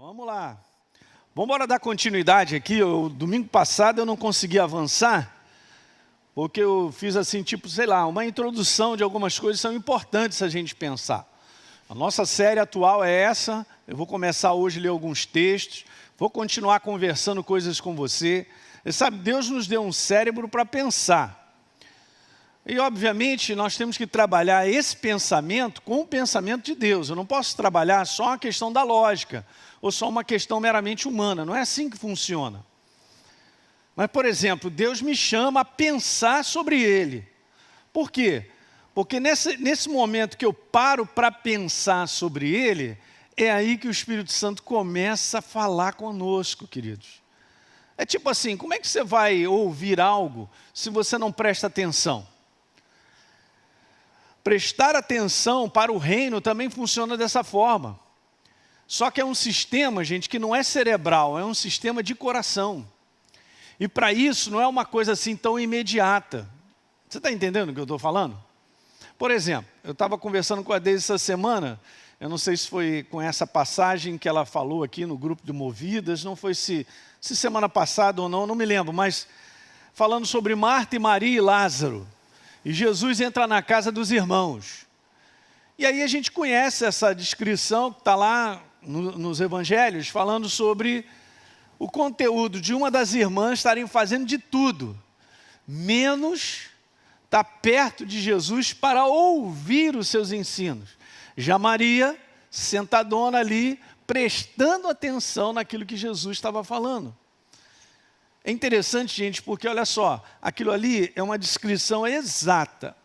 Vamos lá. Vamos embora dar continuidade aqui. Domingo passado eu não consegui avançar, porque eu fiz assim, tipo, sei lá, uma introdução de algumas coisas que são importantes a gente pensar. A nossa série atual é essa. Eu vou começar hoje a ler alguns textos. Vou continuar conversando coisas com você. Você sabe, Deus nos deu um cérebro para pensar. E, obviamente, nós temos que trabalhar esse pensamento com o pensamento de Deus. Eu não posso trabalhar só uma questão da lógica, ou só uma questão meramente humana. Não é assim que funciona. Mas, por exemplo, Deus me chama a pensar sobre Ele. Por quê? Porque nesse momento que eu paro para pensar sobre Ele, é aí que o Espírito Santo começa a falar conosco, queridos. É tipo assim, como é que você vai ouvir algo se você não presta atenção? Prestar atenção para o reino também funciona dessa forma. Só que é um sistema, gente, que não é cerebral, é um sistema de coração. E para isso não é uma coisa assim tão imediata. Você está entendendo o que eu estou falando? Por exemplo, eu estava conversando com a Deise essa semana, eu não sei se foi com essa passagem que ela falou aqui no grupo de Movidas, não foi se semana passada ou não me lembro, mas falando sobre Marta e Maria e Lázaro. E Jesus entra na casa dos irmãos. E aí a gente conhece essa descrição que está lá nos evangelhos, falando sobre o conteúdo de uma das irmãs estarem fazendo de tudo, menos estar perto de Jesus para ouvir os seus ensinos. Já Maria, sentadona ali, prestando atenção naquilo que Jesus estava falando. É interessante, gente, porque olha só, aquilo ali é uma descrição exata.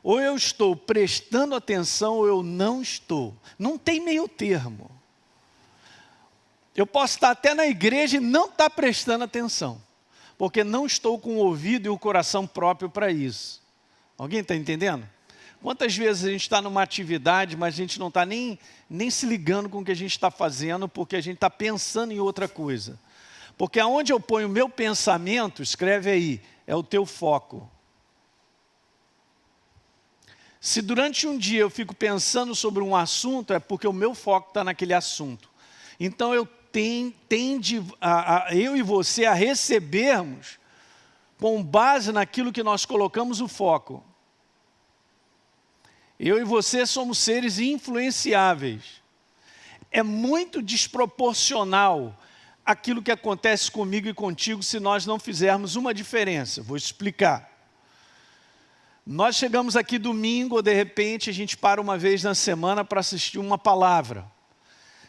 Ou eu estou prestando atenção ou eu não estou. Não tem meio termo. Eu posso estar até na igreja e não estar prestando atenção, porque não estou com o ouvido e o coração próprio para isso. Alguém está entendendo? Quantas vezes a gente está numa atividade, mas a gente não está nem se ligando com o que a gente está fazendo, porque a gente está pensando em outra coisa. Porque aonde eu ponho o meu pensamento, escreve aí, é o teu foco. Se durante um dia eu fico pensando sobre um assunto, é porque o meu foco está naquele assunto. Então eu eu e você a recebermos com base naquilo que nós colocamos o foco. Eu e você somos seres influenciáveis. É muito desproporcional aquilo que acontece comigo e contigo se nós não fizermos uma diferença. Vou explicar. Nós chegamos aqui domingo, ou de repente a gente para uma vez na semana para assistir uma palavra.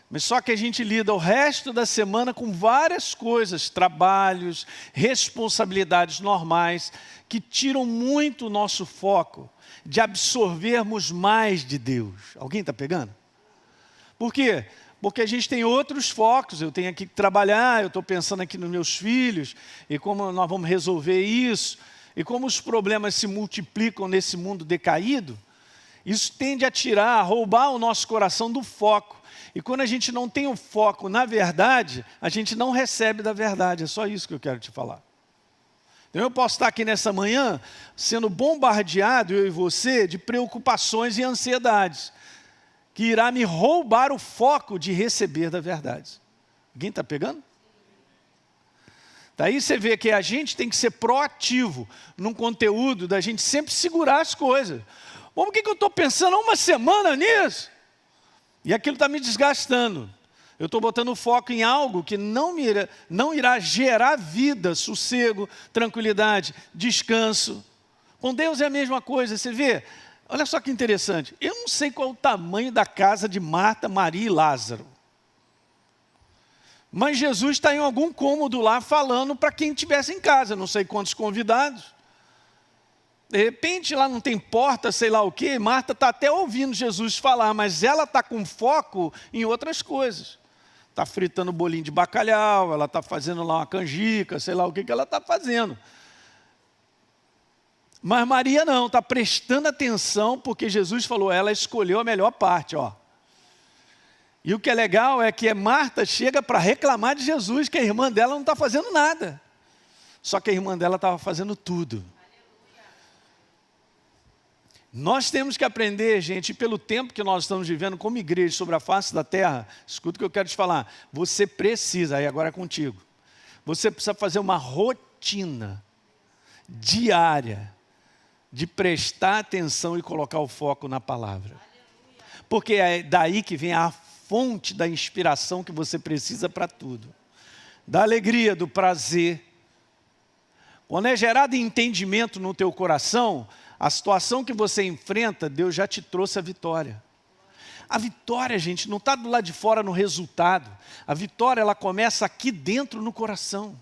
Mas só que a gente lida o resto da semana com várias coisas, trabalhos, responsabilidades normais, que tiram muito o nosso foco de absorvermos mais de Deus. Alguém está pegando? Por quê? Porque a gente tem outros focos, eu tenho aqui que trabalhar, eu estou pensando aqui nos meus filhos, e como nós vamos resolver isso, e como os problemas se multiplicam nesse mundo decaído, isso tende a tirar, a roubar o nosso coração do foco. E quando a gente não tem o foco na verdade, a gente não recebe da verdade, é só isso que eu quero te falar. Então eu posso estar aqui nessa manhã, sendo bombardeado, eu e você, de preocupações e ansiedades, que irá me roubar o foco de receber da verdade. Alguém está pegando? Daí você vê que a gente tem que ser proativo num conteúdo da gente sempre segurar as coisas. Bom, por que eu estou pensando há uma semana nisso? E aquilo está me desgastando. Eu estou botando o foco em algo que não irá gerar vida, sossego, tranquilidade, descanso. Com Deus é a mesma coisa, você vê? Olha só que interessante, eu não sei qual é o tamanho da casa de Marta, Maria e Lázaro. Mas Jesus está em algum cômodo lá falando para quem estivesse em casa, não sei quantos convidados. De repente lá não tem porta, sei lá o quê, Marta está até ouvindo Jesus falar, mas ela está com foco em outras coisas. Está fritando bolinho de bacalhau, ela está fazendo lá uma canjica, sei lá o que ela está fazendo. Mas Maria não, está prestando atenção, porque Jesus falou, ela escolheu a melhor parte, ó. E o que é legal é que Marta chega para reclamar de Jesus, que a irmã dela não está fazendo nada. Só que a irmã dela estava fazendo tudo. Nós temos que aprender, gente, pelo tempo que nós estamos vivendo como igreja sobre a face da terra, escuta o que eu quero te falar, você precisa, aí agora é contigo, você precisa fazer uma rotina diária de prestar atenção e colocar o foco na palavra. Porque é daí que vem a fonte da inspiração que você precisa para tudo. Da alegria, do prazer. Quando é gerado entendimento no teu coração, a situação que você enfrenta, Deus já te trouxe a vitória. A vitória, gente, não está do lado de fora no resultado. A vitória, ela começa aqui dentro no coração.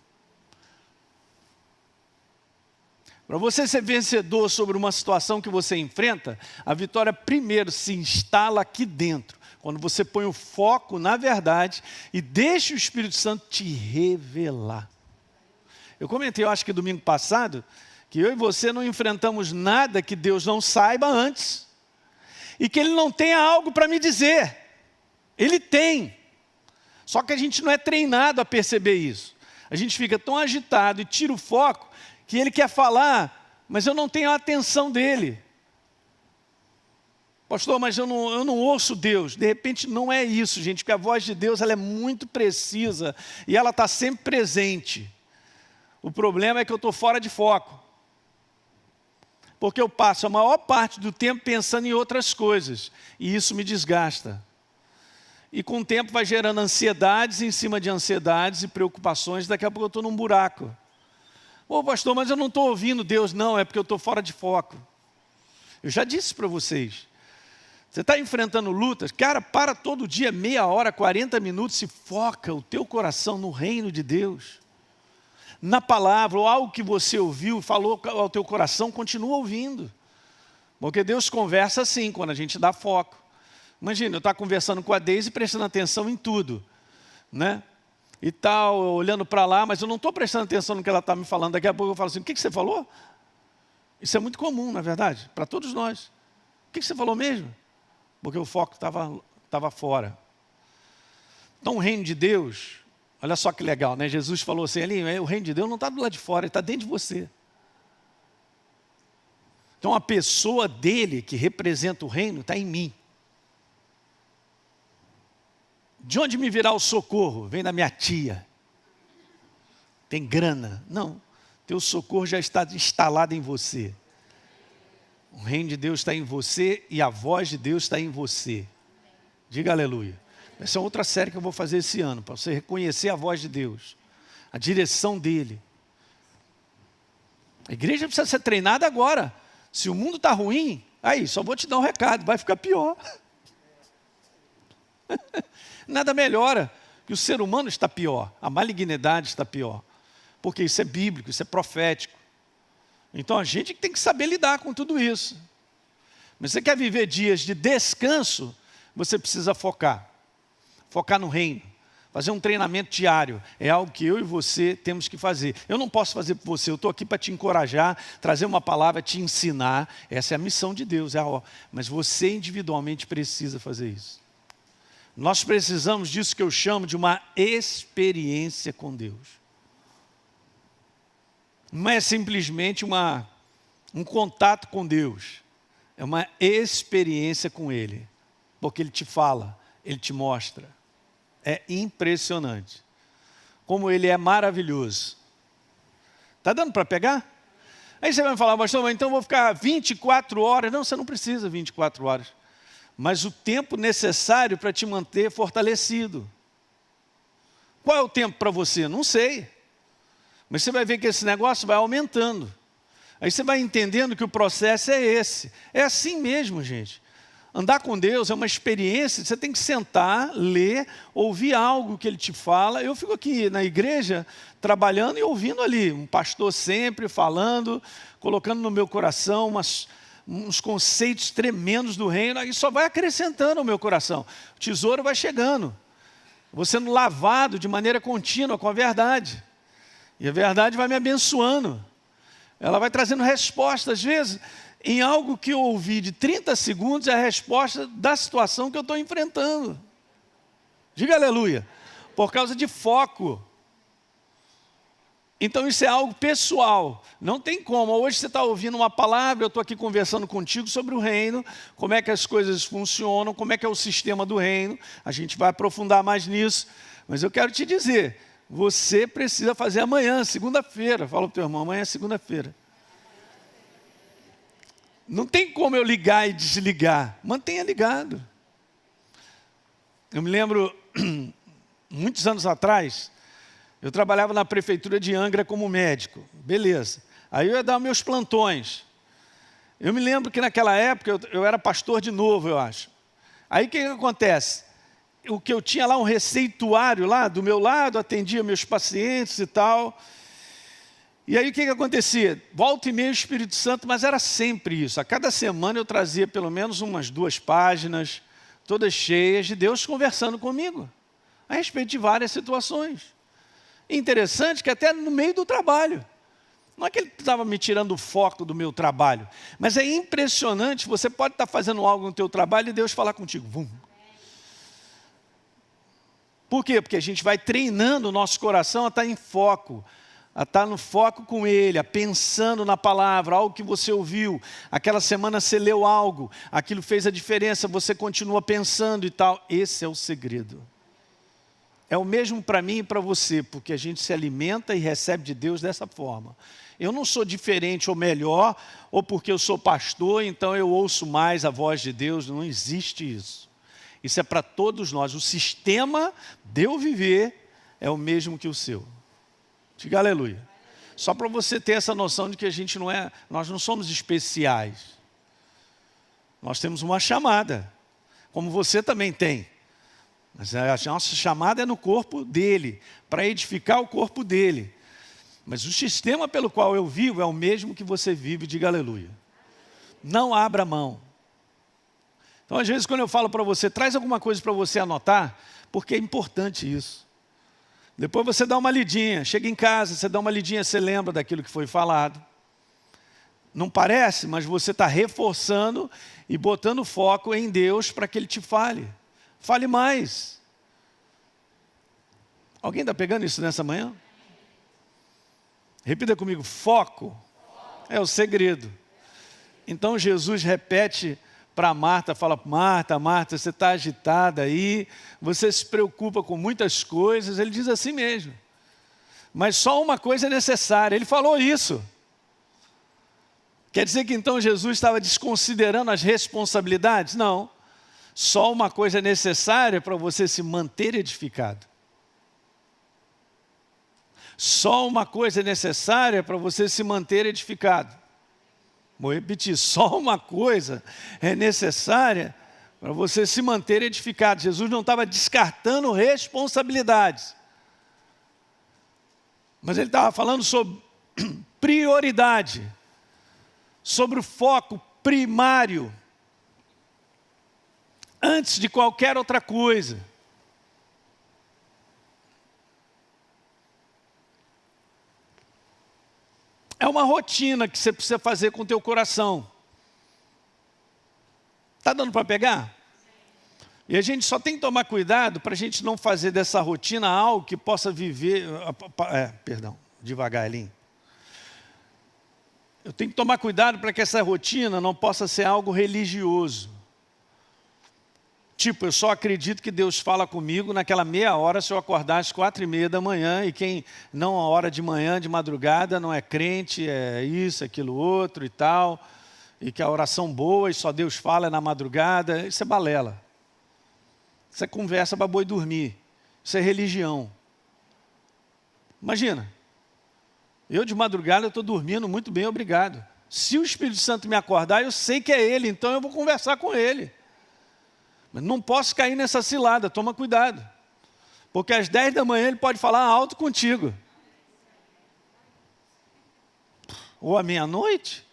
Para você ser vencedor sobre uma situação que você enfrenta, a vitória primeiro se instala aqui dentro. Quando você põe o foco na verdade e deixa o Espírito Santo te revelar. Eu comentei, eu acho que domingo passado, que eu e você não enfrentamos nada que Deus não saiba antes. E que Ele não tenha algo para me dizer. Ele tem. Só que a gente não é treinado a perceber isso. A gente fica tão agitado e tira o foco que Ele quer falar, mas eu não tenho a atenção dEle. Pastor, mas eu não ouço Deus. De repente não é isso, gente, porque a voz de Deus ela é muito precisa e ela está sempre presente. O problema é que eu estou fora de foco. Porque eu passo a maior parte do tempo pensando em outras coisas e isso me desgasta. E com o tempo vai gerando ansiedades em cima de ansiedades e preocupações, daqui a pouco eu estou num buraco. Ô pastor, mas eu não estou ouvindo Deus. Não, é porque eu estou fora de foco. Eu já disse para vocês. Você está enfrentando lutas, cara, para todo dia, meia hora, 40 minutos, e foca o teu coração no reino de Deus. Na palavra, ou algo que você ouviu, falou ao teu coração, continua ouvindo. Porque Deus conversa assim, quando a gente dá foco. Imagina, eu estou conversando com a Deise e prestando atenção em tudo, né? E tal, olhando para lá, mas eu não estou prestando atenção no que ela está me falando. Daqui a pouco eu falo assim, o que você falou? Isso é muito comum, na verdade, para todos nós. O que você falou mesmo? Porque o foco estava fora. Então o reino de Deus, olha só que legal, né? Jesus falou assim, ali, o reino de Deus não está do lado de fora, ele está dentro de você. Então a pessoa dele, que representa o reino, está em mim. De onde me virá o socorro? Vem da minha tia. Tem grana? Não. Teu socorro já está instalado em você. O reino de Deus está em você e a voz de Deus está em você. Diga aleluia. Essa é outra série que eu vou fazer esse ano, para você reconhecer a voz de Deus. A direção dEle. A igreja precisa ser treinada agora. Se o mundo está ruim, aí, só vou te dar um recado, vai ficar pior. Nada melhora, que o ser humano está pior, a malignidade está pior, porque isso é bíblico, isso é profético. Então a gente tem que saber lidar com tudo isso. Mas você quer viver dias de descanso, você precisa focar no reino, fazer um treinamento diário, é algo que eu e você temos que fazer. Eu não posso fazer por você, eu estou aqui para te encorajar, trazer uma palavra, te ensinar, essa é a missão de Deus, mas você individualmente precisa fazer isso. Nós precisamos disso que eu chamo de uma experiência com Deus. Não é simplesmente um contato com Deus. É uma experiência com Ele. Porque Ele te fala, Ele te mostra. É impressionante. Como Ele é maravilhoso. Está dando para pegar? Aí você vai me falar, pastor, mas então eu vou ficar 24 horas. Não, você não precisa 24 horas. Mas o tempo necessário para te manter fortalecido. Qual é o tempo para você? Não sei. Mas você vai ver que esse negócio vai aumentando. Aí você vai entendendo que o processo é esse. É assim mesmo, gente. Andar com Deus é uma experiência, você tem que sentar, ler, ouvir algo que Ele te fala. Eu fico aqui na igreja, trabalhando e ouvindo ali. Um pastor sempre falando, colocando no meu coração uns conceitos tremendos do reino, aí só vai acrescentando ao meu coração. O tesouro vai chegando. Vou sendo lavado de maneira contínua com a verdade. E a verdade vai me abençoando. Ela vai trazendo resposta, às vezes, em algo que eu ouvi de 30 segundos, é a resposta da situação que eu estou enfrentando. Diga aleluia. Por causa de foco. Então isso é algo pessoal, não tem como. Hoje você está ouvindo uma palavra, eu estou aqui conversando contigo sobre o reino, como é que as coisas funcionam, como é que é o sistema do reino. A gente vai aprofundar mais nisso, mas eu quero te dizer, você precisa fazer amanhã, segunda-feira. Fala para o teu irmão, amanhã é segunda-feira. Não tem como eu ligar e desligar, mantenha ligado. Eu me lembro, muitos anos atrás, eu trabalhava na prefeitura de Angra como médico, beleza. Aí eu ia dar meus plantões. Eu me lembro que naquela época eu era pastor de novo, eu acho. Aí o que acontece? O que eu tinha lá, um receituário lá do meu lado, atendia meus pacientes e tal. E aí o que acontecia? Volta e meia o Espírito Santo, mas era sempre isso. A cada semana eu trazia pelo menos umas 2 páginas, todas cheias de Deus conversando comigo, a respeito de várias situações. Interessante que até no meio do trabalho. Não é que ele estava me tirando o foco do meu trabalho, mas é impressionante, você pode estar fazendo algo no teu trabalho e Deus falar contigo. Vum. Por quê? Porque a gente vai treinando o nosso coração a estar em foco, a estar no foco com Ele, a pensando na palavra, algo que você ouviu, aquela semana você leu algo, aquilo fez a diferença, você continua pensando e tal. Esse é o segredo. É o mesmo para mim e para você, porque a gente se alimenta e recebe de Deus dessa forma. Eu não sou diferente ou melhor, ou porque eu sou pastor, então eu ouço mais a voz de Deus. Não existe isso. Isso é para todos nós. O sistema de eu viver é o mesmo que o seu. Diga aleluia. Só para você ter essa noção de que a gente nós não somos especiais. Nós temos uma chamada, como você também tem. Mas a nossa chamada é no corpo dele, para edificar o corpo dele. Mas o sistema pelo qual eu vivo é o mesmo que você vive, diga aleluia. Não abra mão. Então às vezes quando eu falo para você, traz alguma coisa para você anotar, porque é importante isso. Depois você dá uma lidinha, chega em casa, você dá uma lidinha, você lembra daquilo que foi falado. Não parece, mas você está reforçando e botando foco em Deus para que Ele te fale. Fale mais. Alguém está pegando isso nessa manhã? Repita comigo, foco é o segredo. Então Jesus repete para Marta, fala, Marta, Marta, você está agitada aí, você se preocupa com muitas coisas. Ele diz assim mesmo. Mas só uma coisa é necessária. Ele falou isso. Quer dizer que então Jesus estava desconsiderando as responsabilidades? Não. Só uma coisa é necessária para você se manter edificado. Só uma coisa é necessária para você se manter edificado. Vou repetir, só uma coisa é necessária para você se manter edificado. Jesus não estava descartando responsabilidades. Mas ele estava falando sobre prioridade, sobre o foco primário, antes de qualquer outra coisa. É uma rotina que você precisa fazer com o teu coração. Está dando para pegar? E a gente só tem que tomar cuidado para a gente não fazer dessa rotina algo que possa viver... devagar, Elinho. Eu tenho que tomar cuidado para que essa rotina não possa ser algo religioso. Tipo, eu só acredito que Deus fala comigo naquela meia hora se eu acordar às 4:30 da manhã, e quem não a hora de manhã, de madrugada, não é crente, é isso, aquilo outro e tal, e que a oração boa e só Deus fala é na madrugada, isso é balela. Isso é conversa para boi dormir, isso é religião. Imagina, eu de madrugada estou dormindo muito bem, obrigado. Se o Espírito Santo me acordar, eu sei que é Ele, então eu vou conversar com Ele. Mas não posso cair nessa cilada, toma cuidado. Porque às 10 da manhã ele pode falar alto contigo. Ou à meia-noite.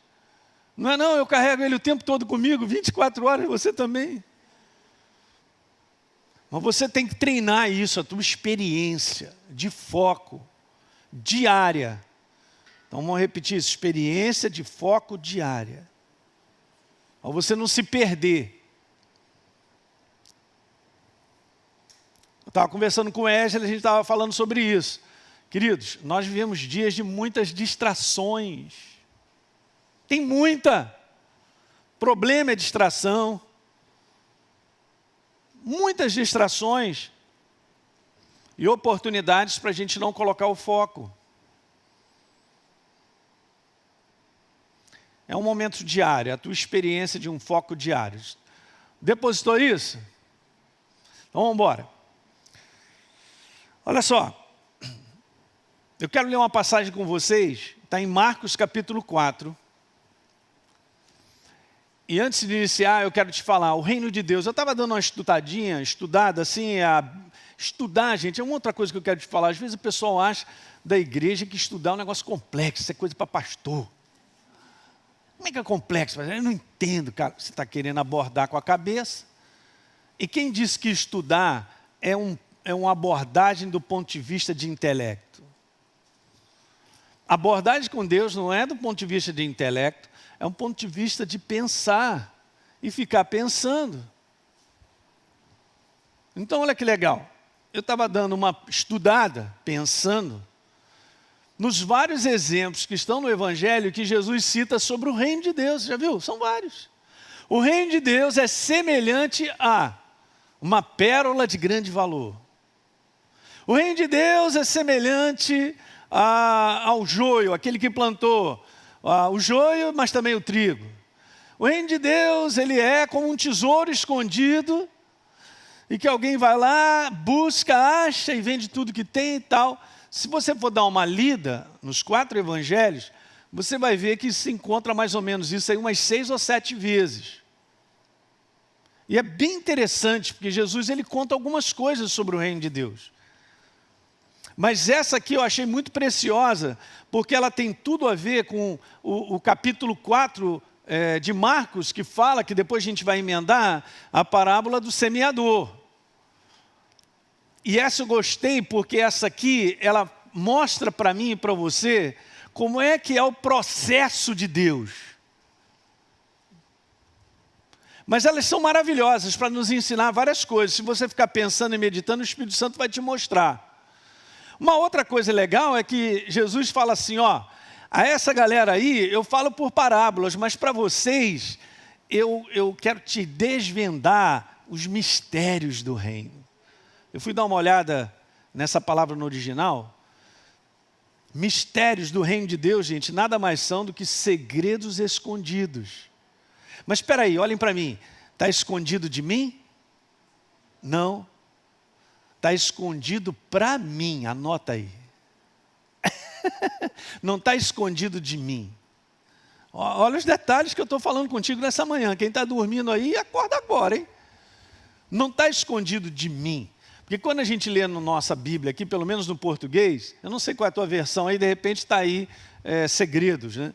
Não é não, eu carrego ele o tempo todo comigo, 24 horas, você também. Mas você tem que treinar isso, a tua experiência de foco diária. Então vamos repetir isso, experiência de foco diária. Para você não se perder. Eu estava conversando com o Wesley, a gente estava falando sobre isso. Queridos, nós vivemos dias de muitas distrações. Tem muita. Problema é distração. Muitas distrações. E oportunidades para a gente não colocar o foco. É um momento diário, a tua experiência de um foco diário. Depositou isso? Então vamos embora. Olha só. Eu quero ler uma passagem com vocês. Está em Marcos capítulo 4. E antes de iniciar, eu quero te falar, o reino de Deus. Eu estava dando uma estudada assim, estudar, gente, é uma outra coisa que eu quero te falar. Às vezes o pessoal acha da igreja que estudar é um negócio complexo, isso é coisa para pastor. Como é que é complexo? Eu não entendo, cara. Você está querendo abordar com a cabeça. E quem disse que estudar é uma abordagem do ponto de vista de intelecto? A abordagem com Deus não é do ponto de vista de intelecto, é um ponto de vista de pensar e ficar pensando. Então, olha que legal. Eu estava dando uma estudada, pensando, nos vários exemplos que estão no Evangelho que Jesus cita sobre o reino de Deus. Já viu? São vários. O reino de Deus é semelhante a uma pérola de grande valor. O reino de Deus é semelhante ao joio, aquele que plantou o joio, mas também o trigo. O reino de Deus, ele é como um tesouro escondido, e que alguém vai lá, busca, acha e vende tudo que tem e tal. Se você for dar uma lida nos 4 evangelhos, você vai ver que se encontra mais ou menos isso aí umas 6 ou 7 vezes. E é bem interessante, porque Jesus ele conta algumas coisas sobre o reino de Deus. Mas essa aqui eu achei muito preciosa, porque ela tem tudo a ver com o capítulo 4 de Marcos, que fala, que depois a gente vai emendar, a parábola do semeador. E essa eu gostei, porque essa aqui, ela mostra para mim e para você, como é que é o processo de Deus. Mas elas são maravilhosas para nos ensinar várias coisas. Se você ficar pensando e meditando, o Espírito Santo vai te mostrar. Uma outra coisa legal é que Jesus fala assim, ó, a essa galera aí, eu falo por parábolas, mas para vocês, eu quero te desvendar os mistérios do reino. Eu fui dar uma olhada nessa palavra no original. Mistérios do reino de Deus, gente, nada mais são do que segredos escondidos. Mas espera aí, olhem para mim. Está escondido de mim? Não. Está escondido para mim, anota aí. Não está escondido de mim. Olha os detalhes que eu estou falando contigo nessa manhã. Quem está dormindo aí, acorda agora, hein? Não está escondido de mim. Porque quando a gente lê na nossa Bíblia, aqui pelo menos no português, eu não sei qual é a tua versão aí, de repente está aí segredos, né?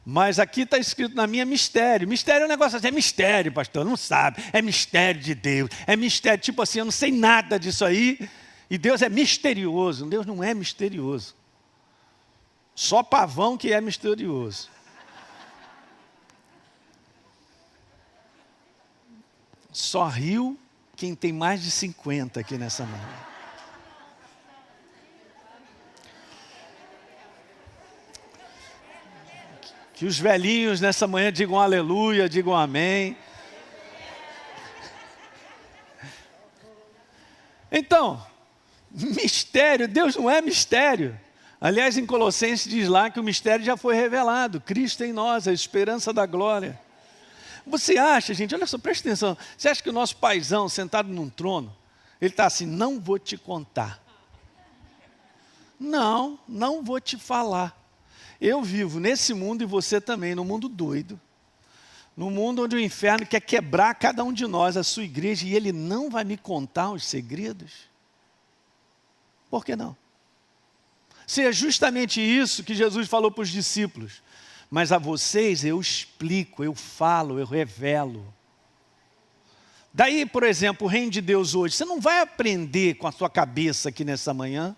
Mas aqui está escrito na minha mistério. Mistério é um negócio assim, é mistério, pastor, não sabe. É mistério de Deus, é mistério, tipo assim, eu não sei nada disso aí. E Deus é misterioso. Deus não é misterioso. Só pavão que é misterioso. Só riu quem tem mais de 50 aqui nessa manhã. Que os velhinhos nessa manhã digam aleluia, digam amém. Então, mistério, Deus não é mistério. Aliás, em Colossenses diz lá que o mistério já foi revelado. Cristo em nós, a esperança da glória. Você acha, gente, olha só, presta atenção. Você acha que o nosso paizão sentado num trono, ele está assim, não vou te contar. Não, não vou te falar. Eu vivo nesse mundo e você também, no mundo doido. No mundo onde o inferno quer quebrar cada um de nós, a sua igreja, e ele não vai me contar os segredos? Por que não? Se é justamente isso que Jesus falou para os discípulos. Mas a vocês eu explico, eu falo, eu revelo. Daí, por exemplo, o reino de Deus hoje, você não vai aprender com a sua cabeça aqui nessa manhã,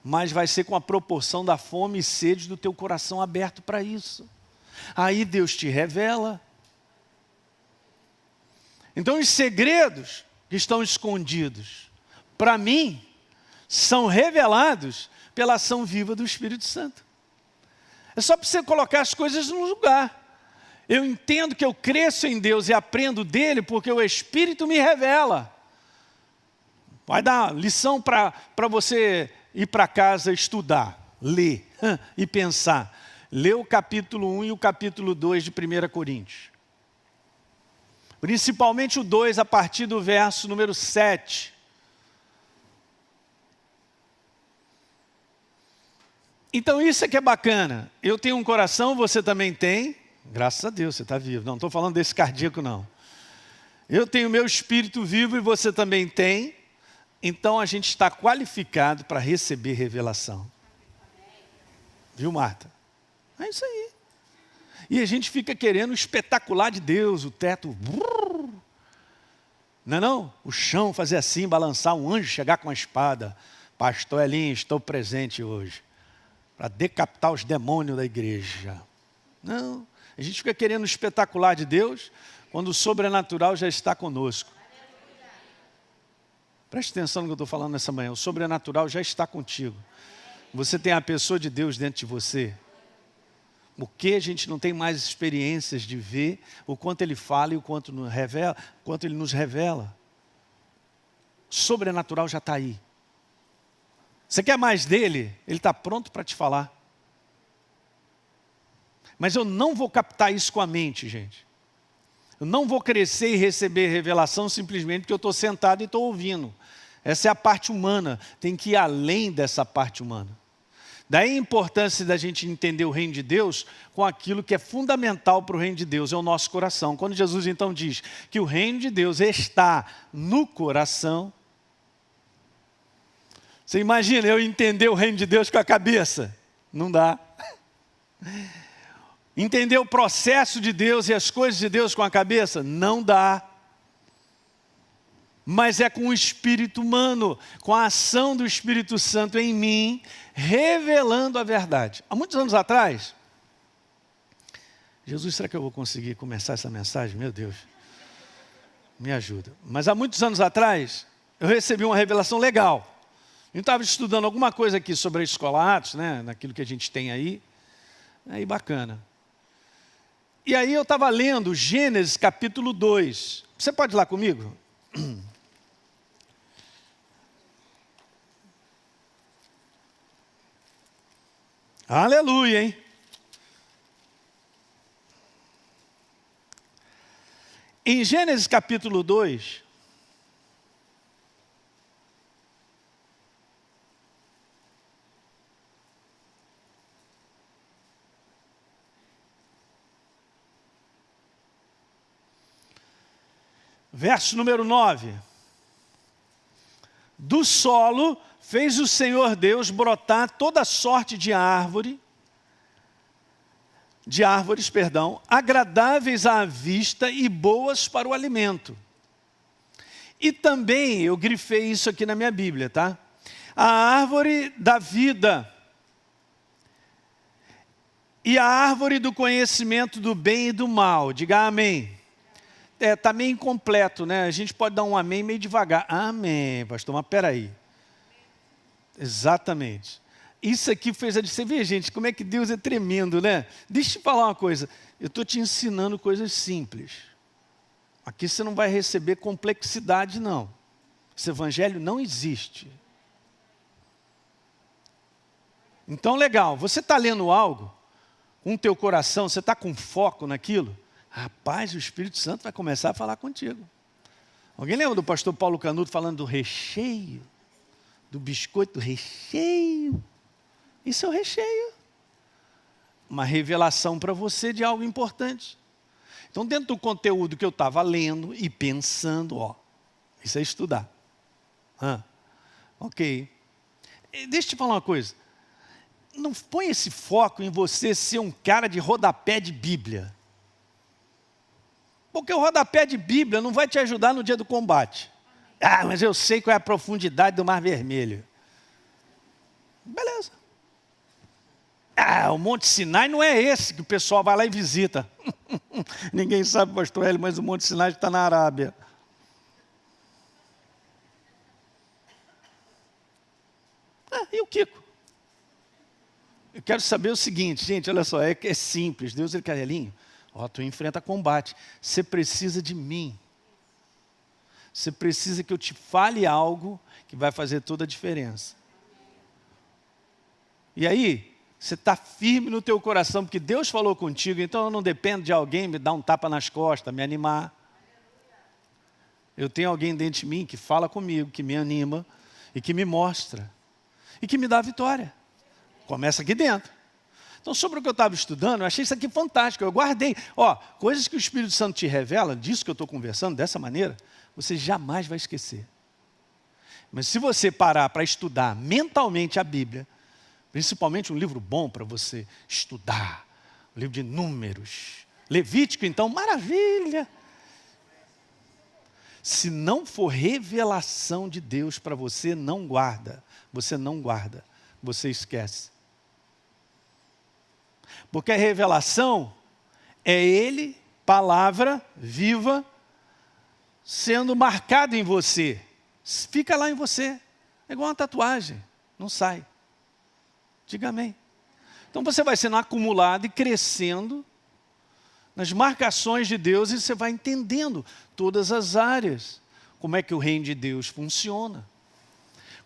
mas vai ser com a proporção da fome e sede do teu coração aberto para isso. Aí Deus te revela. Então os segredos que estão escondidos, para mim, são revelados pela ação viva do Espírito Santo. É só para você colocar as coisas no lugar. Eu entendo que eu cresço em Deus e aprendo dele porque o Espírito me revela. Vai dar lição para você ir para casa estudar, ler e pensar. Lê o capítulo 1 e o capítulo 2 de 1 Coríntios. Principalmente o 2, a partir do verso número 7. Então isso é que é bacana. Eu tenho um coração, você também tem. Graças a Deus, você está vivo. Não estou falando desse cardíaco, não. Eu tenho meu espírito vivo e você também tem. Então a gente está qualificado para receber revelação. Viu, Marta? É isso aí. E a gente fica querendo o espetacular de Deus, o teto. Não é não? O chão fazer assim, balançar, um anjo chegar com a espada. Pastor Elinho, estou presente hoje. Para decapitar os demônios da igreja. Não. A gente fica querendo o espetacular de Deus, quando o sobrenatural já está conosco. Preste atenção no que eu estou falando nessa manhã. O sobrenatural já está contigo. Você tem a pessoa de Deus dentro de você. O que a gente não tem mais experiências de ver, o quanto Ele fala e o quanto Ele nos revela. O sobrenatural já está aí. Você quer mais dele? Ele está pronto para te falar. Mas eu não vou captar isso com a mente, gente. Eu não vou crescer e receber revelação simplesmente porque eu estou sentado e estou ouvindo. Essa é a parte humana. Tem que ir além dessa parte humana. Daí a importância da gente entender o reino de Deus com aquilo que é fundamental para o reino de Deus, é o nosso coração. Quando Jesus então diz que o reino de Deus está no coração, você imagina eu entender o reino de Deus com a cabeça? Não dá. Entender o processo de Deus e as coisas de Deus com a cabeça? Não dá. Mas é com o Espírito humano, com a ação do Espírito Santo em mim, revelando a verdade. Há muitos anos atrás, Jesus, será que eu vou conseguir começar essa mensagem? Meu Deus, me ajuda. Mas há muitos anos atrás, eu recebi uma revelação legal. Eu estava estudando alguma coisa aqui sobre a Escola Atos, né, naquilo que a gente tem aí bacana. E aí eu estava lendo Gênesis capítulo 2. Você pode ir lá comigo? Aleluia, hein? Em Gênesis capítulo 2, verso número 9. Do solo fez o Senhor Deus brotar toda sorte de árvores, agradáveis à vista e boas para o alimento. E também, eu grifei isso aqui na minha Bíblia, tá? A árvore da vida e a árvore do conhecimento do bem e do mal. Diga amém. Está meio incompleto, né? A gente pode dar um amém meio devagar. Amém, pastor, mas peraí. Exatamente. Isso aqui fez a... Você vê, gente, como é que Deus é tremendo, né? Deixa eu te falar uma coisa. Eu estou te ensinando coisas simples. Aqui você não vai receber complexidade, não. Esse evangelho não existe. Então, legal. Você está lendo algo com o teu coração, você está com foco naquilo? Rapaz, o Espírito Santo vai começar a falar contigo. Alguém lembra do pastor Paulo Canuto falando do recheio? Do biscoito recheio? Isso é o recheio. Uma revelação para você de algo importante. Então, dentro do conteúdo que eu estava lendo e pensando, isso é estudar. Ok. Deixa eu te falar uma coisa. Não põe esse foco em você ser um cara de rodapé de Bíblia. Porque o rodapé de Bíblia não vai te ajudar no dia do combate. Mas eu sei qual é a profundidade do Mar Vermelho. Beleza. O Monte Sinai não é esse que o pessoal vai lá e visita. Ninguém sabe, pastor Hélio, mas o Monte Sinai está na Arábia. E o Kiko? Eu quero saber o seguinte, gente, olha só, é simples. Deus, ele Carlinho, tu enfrenta combate. Você precisa de mim. Você precisa que eu te fale algo que vai fazer toda a diferença. E aí, você está firme no teu coração, porque Deus falou contigo, então eu não dependo de alguém me dar um tapa nas costas, me animar. Eu tenho alguém dentro de mim que fala comigo, que me anima e que me mostra. E que me dá a vitória. Começa aqui dentro. Então, sobre o que eu estava estudando, eu achei isso aqui fantástico. Eu guardei. Coisas que o Espírito Santo te revela, disso que eu estou conversando, dessa maneira, você jamais vai esquecer. Mas se você parar para estudar mentalmente a Bíblia, principalmente um livro bom para você estudar, um livro de Números, Levítico, então, maravilha. Se não for revelação de Deus para você, não guarda. Você não guarda, você esquece. Porque a revelação é Ele, palavra viva, sendo marcada em você. Fica lá em você. É igual uma tatuagem, não sai. Diga amém. Então você vai sendo acumulado e crescendo nas marcações de Deus e você vai entendendo todas as áreas. Como é que o reino de Deus funciona.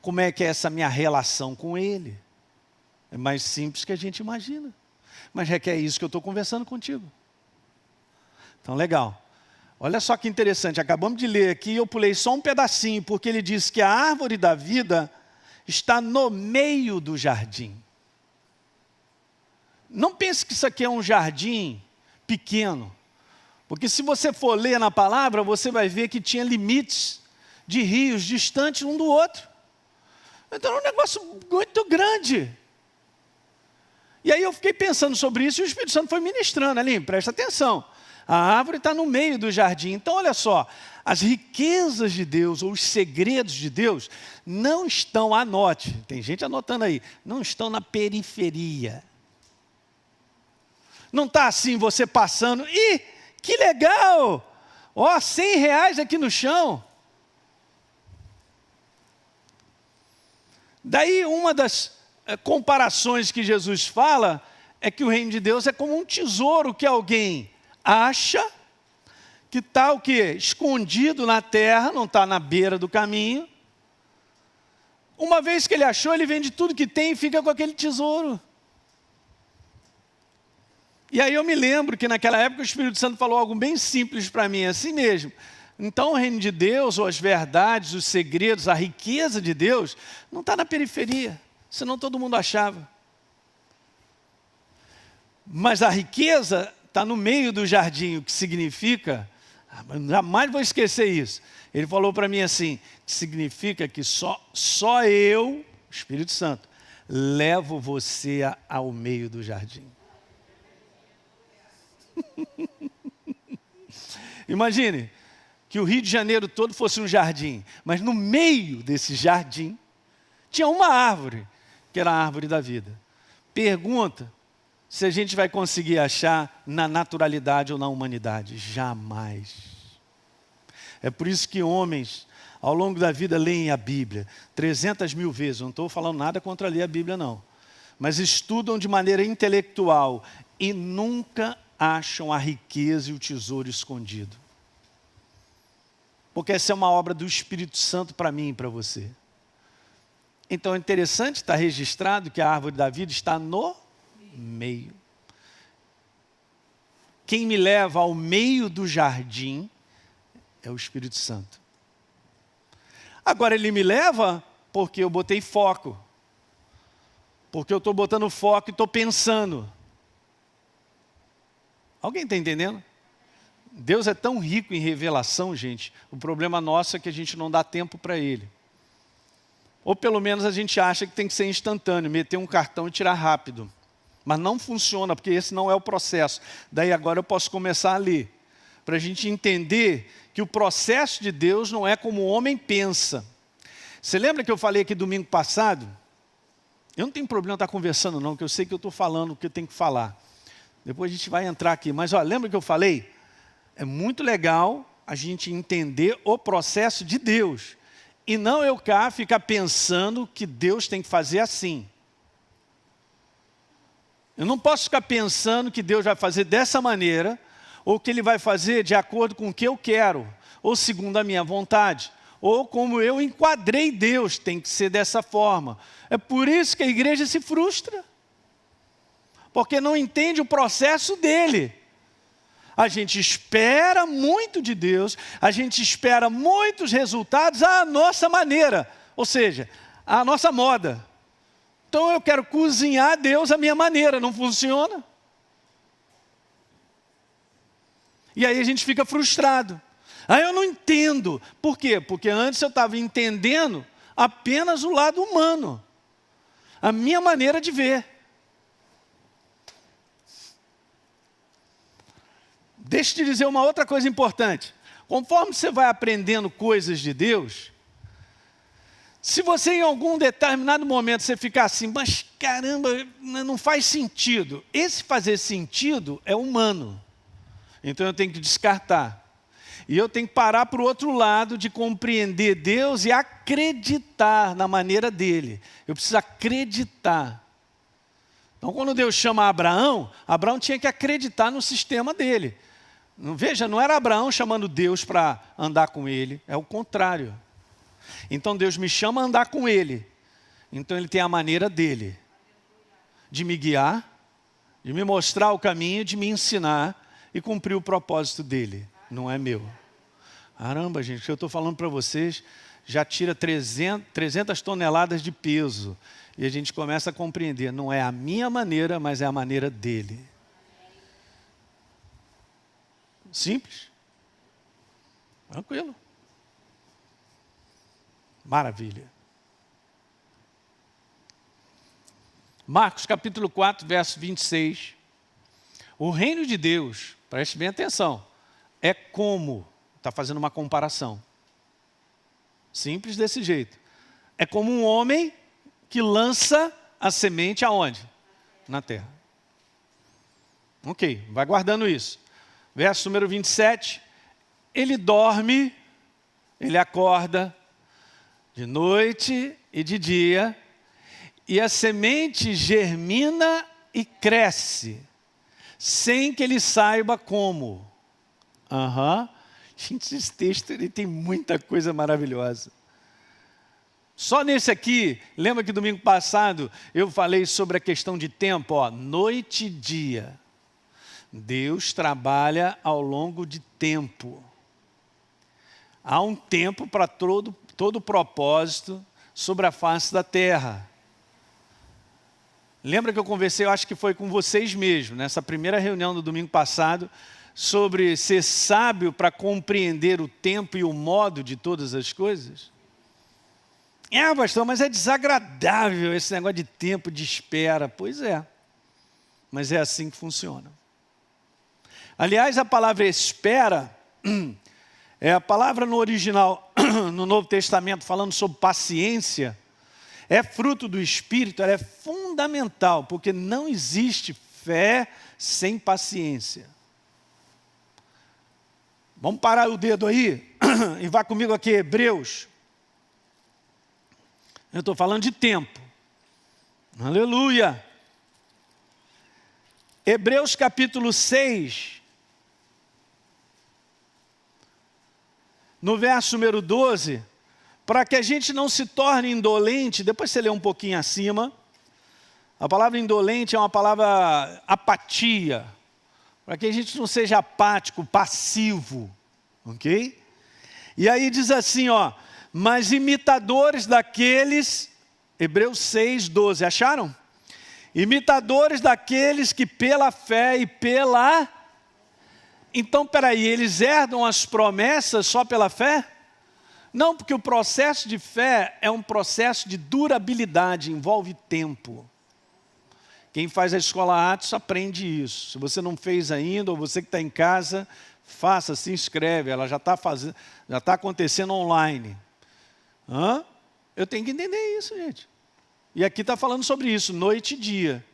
Como é que é essa minha relação com Ele. É mais simples que a gente imagina. Mas requer isso que eu estou conversando contigo. Então, legal. Olha só que interessante. Acabamos de ler aqui, eu pulei só um pedacinho, porque ele diz que a árvore da vida está no meio do jardim. Não pense que isso aqui é um jardim pequeno. Porque se você for ler na palavra, você vai ver que tinha limites de rios distantes um do outro. Então é um negócio muito grande. E aí eu fiquei pensando sobre isso e o Espírito Santo foi ministrando ali, presta atenção. A árvore está no meio do jardim. Então olha só, as riquezas de Deus ou os segredos de Deus não estão, anote, tem gente anotando aí, não estão na periferia. Não está assim você passando, que legal, R$100 aqui no chão. Daí uma das comparações que Jesus fala é que o reino de Deus é como um tesouro que alguém acha, que está o quê? Escondido na terra, não está na beira do caminho. Uma vez que ele achou, ele vende tudo que tem e fica com aquele tesouro. E aí eu me lembro que naquela época o Espírito Santo falou algo bem simples para mim, assim mesmo. Então o reino de Deus, ou as verdades, os segredos, a riqueza de Deus, não está na periferia, senão todo mundo achava. Mas a riqueza está no meio do jardim, o que significa, jamais vou esquecer isso. Ele falou para mim assim, que significa que só eu, Espírito Santo, levo você ao meio do jardim. Imagine que o Rio de Janeiro todo fosse um jardim, mas no meio desse jardim tinha uma árvore, que era a árvore da vida. Pergunta se a gente vai conseguir achar na naturalidade ou na humanidade. Jamais. É por isso que homens, ao longo da vida, leem a Bíblia 300.000 vezes. Não estou falando nada contra ler a Bíblia, não. Mas estudam de maneira intelectual e nunca acham a riqueza e o tesouro escondido. Porque essa é uma obra do Espírito Santo para mim e para você. Então é interessante estar registrado que a árvore da vida está no meio. Quem me leva ao meio do jardim é o Espírito Santo. Agora ele me leva porque eu botei foco. Porque eu estou botando foco e estou pensando. Alguém está entendendo? Deus é tão rico em revelação, gente. O problema nosso é que a gente não dá tempo para Ele. Ou pelo menos a gente acha que tem que ser instantâneo, meter um cartão e tirar rápido. Mas não funciona, porque esse não é o processo. Daí agora eu posso começar a ler. Para a gente entender que o processo de Deus não é como o homem pensa. Você lembra que eu falei aqui domingo passado? Eu não tenho problema estar conversando não, porque eu sei que eu estou falando o que eu tenho que falar. Depois a gente vai entrar aqui. Mas lembra que eu falei? É muito legal a gente entender o processo de Deus. e não eu cá ficar pensando que Deus tem que fazer assim. Eu não posso ficar pensando que Deus vai fazer dessa maneira, ou que Ele vai fazer de acordo com o que eu quero, ou segundo a minha vontade, ou como eu enquadrei Deus, tem que ser dessa forma. É por isso que a igreja se frustra, porque não entende o processo dele. A gente espera muito de Deus, a gente espera muitos resultados à nossa maneira, ou seja, à nossa moda. Então eu quero cozinhar Deus à minha maneira, não funciona. E aí a gente fica frustrado. Aí eu não entendo. Por quê? Porque antes eu estava entendendo apenas o lado humano, a minha maneira de ver. Deixa eu te dizer uma outra coisa importante. Conforme você vai aprendendo coisas de Deus, se você em algum determinado momento você ficar assim, mas caramba, não faz sentido. Esse fazer sentido é humano. Então eu tenho que descartar. E eu tenho que parar para o outro lado de compreender Deus e acreditar na maneira dele. Eu preciso acreditar. Então quando Deus chama Abraão, Abraão tinha que acreditar no sistema dele. Veja, não era Abraão chamando Deus para andar com ele, é o contrário. Então Deus me chama a andar com ele. Então Ele tem a maneira dele, de me guiar, de me mostrar o caminho, de me ensinar e cumprir o propósito dele, não é meu. Caramba, gente, o que eu estou falando para vocês já tira 300 toneladas de peso. E a gente começa a compreender, não é a minha maneira, mas é a maneira dele. Simples. Tranquilo. Maravilha. Marcos capítulo 4, verso 26. O reino de Deus, preste bem atenção, é como, está fazendo uma comparação. Simples desse jeito. É como um homem que lança a semente aonde? Na terra. Ok, vai guardando isso. Verso número 27. Ele dorme, ele acorda, de noite e de dia, e a semente germina e cresce, sem que ele saiba como. Gente, esse texto ele tem muita coisa maravilhosa. Só nesse aqui, lembra que domingo passado eu falei sobre a questão de tempo, noite e dia. Deus trabalha ao longo de tempo. Há um tempo para todo propósito sobre a face da terra. Lembra que eu conversei, eu acho que foi com vocês mesmo, nessa primeira reunião do domingo passado, sobre ser sábio para compreender o tempo e o modo de todas as coisas? Pastor, mas é desagradável esse negócio de tempo, de espera. Pois é, mas é assim que funciona. Aliás, a palavra espera é a palavra no original, no Novo Testamento, falando sobre paciência, é fruto do Espírito, ela é fundamental, porque não existe fé sem paciência. Vamos parar o dedo aí e vá comigo aqui, Hebreus. Eu estou falando de tempo. Aleluia. Hebreus capítulo 6. No verso número 12, para que a gente não se torne indolente, depois você lê um pouquinho acima, a palavra indolente é uma palavra apatia, para que a gente não seja apático, passivo, ok? E aí diz assim, mas imitadores daqueles, Hebreus 6, 12, acharam? Imitadores daqueles que pela fé e pela... Então, peraí, eles herdam as promessas só pela fé? Não, porque o processo de fé é um processo de durabilidade, envolve tempo. Quem faz a escola Atos aprende isso. Se você não fez ainda, ou você que está em casa, faça, se inscreve, ela já está acontecendo online. Eu tenho que entender isso, gente. E aqui está falando sobre isso, noite e dia.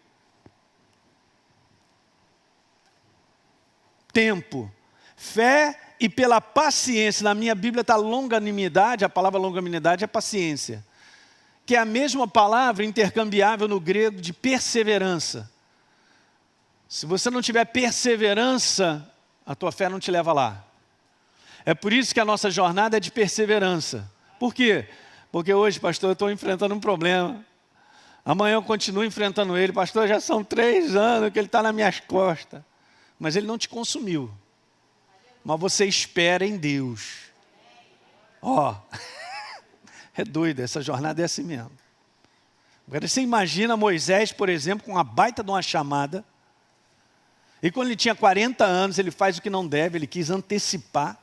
Tempo. Fé e pela paciência. Na minha Bíblia está longanimidade, a palavra longanimidade é paciência, que é a mesma palavra intercambiável no grego de perseverança. Se você não tiver perseverança, a tua fé não te leva lá. É por isso que a nossa jornada é de perseverança. Por quê? Porque hoje, pastor, eu estou enfrentando um problema. Amanhã eu continuo enfrentando ele. Pastor, já são 3 anos que ele está nas minhas costas. Mas ele não te consumiu. Mas você espera em Deus. Ó, é doido, essa jornada é assim mesmo. Agora você imagina Moisés, por exemplo, com uma baita de uma chamada. E quando ele tinha 40 anos, ele faz o que não deve, ele quis antecipar.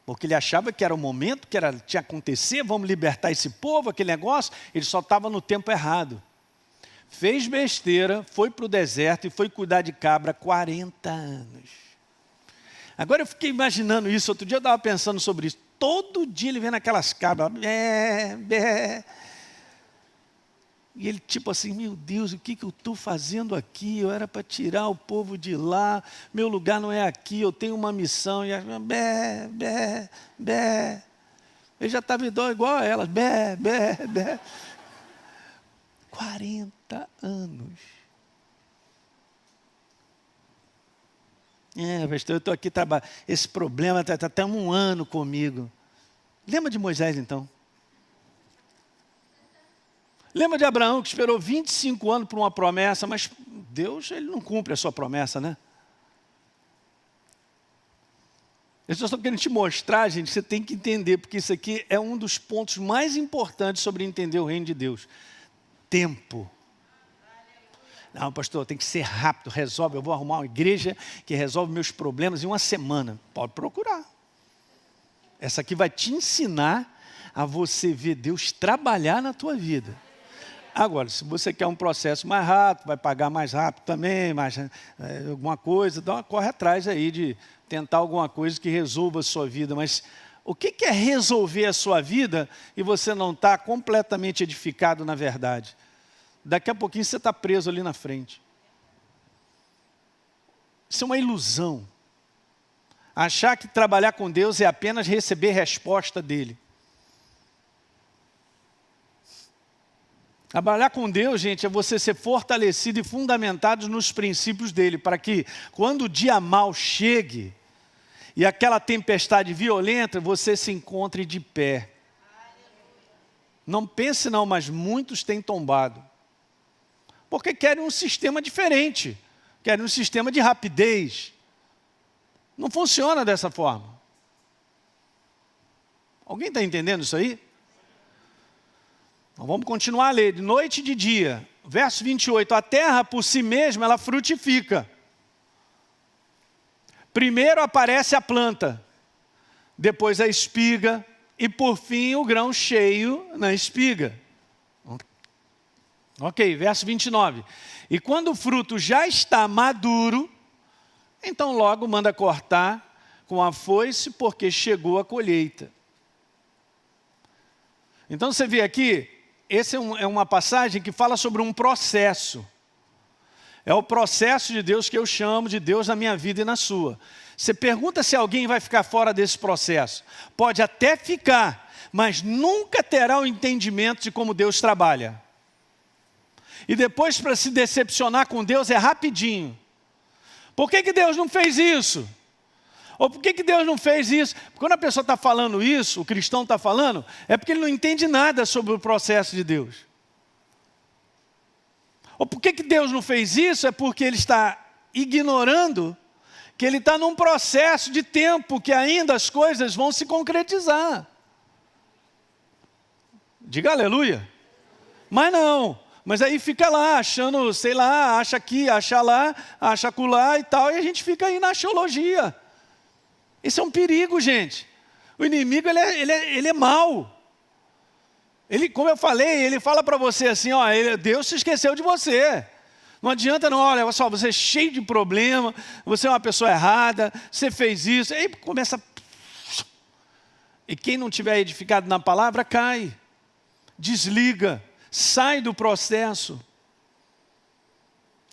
Porque ele achava que era o momento, que tinha que acontecer, vamos libertar esse povo, aquele negócio. Ele só estava no tempo errado. Fez besteira, foi para o deserto e foi cuidar de cabra 40 anos. Agora eu fiquei imaginando isso, outro dia eu estava pensando sobre isso. Todo dia ele vendo aquelas cabras, bé, bé. E ele tipo assim, meu Deus, o que eu estou fazendo aqui? Eu era para tirar o povo de lá, meu lugar não é aqui, eu tenho uma missão. E bé, bé, bé. Ele já estava igual a elas, bé, bé, bé. 40 anos. Pastor, eu estou aqui trabalhando. Esse problema está até 1 ano comigo. Lembra de Moisés, então? Lembra de Abraão, que esperou 25 anos por uma promessa, mas Deus, ele não cumpre a sua promessa, né? Eu só estou querendo te mostrar, gente, você tem que entender, porque isso aqui é um dos pontos mais importantes sobre entender o reino de Deus. Tempo. Não, pastor, tem que ser rápido, resolve. Eu vou arrumar uma igreja que resolve meus problemas em 1 semana. Pode procurar. Essa aqui vai te ensinar a você ver Deus trabalhar na tua vida. Agora, se você quer um processo mais rápido, vai pagar mais rápido também, alguma coisa, corre atrás aí de tentar alguma coisa que resolva a sua vida. Mas o que é resolver a sua vida e você não está completamente edificado na verdade? Daqui a pouquinho você está preso ali na frente. Isso é uma ilusão. Achar que trabalhar com Deus é apenas receber resposta dEle. Trabalhar com Deus, gente, é você ser fortalecido e fundamentado nos princípios dEle, para que quando o dia mau chegue e aquela tempestade violenta, você se encontre de pé. Não pense não, mas muitos têm tombado. Porque querem um sistema diferente, querem um sistema de rapidez. Não funciona dessa forma. Alguém está entendendo isso aí? Então, vamos continuar a ler, de noite e de dia. Verso 28, a terra por si mesma, ela frutifica. Primeiro aparece a planta, depois a espiga, e por fim o grão cheio na espiga. Ok, verso 29. E quando o fruto já está maduro, então logo manda cortar com a foice, porque chegou a colheita. Então você vê aqui, essa é uma passagem que fala sobre um processo. É o processo de Deus que eu chamo de Deus na minha vida e na sua. Você pergunta se alguém vai ficar fora desse processo. Pode até ficar, mas nunca terá o entendimento de como Deus trabalha. E depois, para se decepcionar com Deus, é rapidinho. Por que Deus não fez isso? Ou por que Deus não fez isso? Quando a pessoa está falando isso, o cristão está falando, é porque ele não entende nada sobre o processo de Deus. Ou por que Deus não fez isso? É porque ele está ignorando que ele está num processo de tempo que ainda as coisas vão se concretizar. Diga aleluia. Mas não. Mas aí fica lá, achando, sei lá, acha aqui, acha lá, acha acolá e tal, e a gente fica aí na axiologia. Isso é um perigo, gente. O inimigo, ele é mau. Ele, como eu falei, ele fala para você assim, ó, Deus se esqueceu de você. Não adianta não, olha só, você é cheio de problema, você é uma pessoa errada, você fez isso, aí começa... E quem não tiver edificado na palavra, cai, desliga. Sai do processo.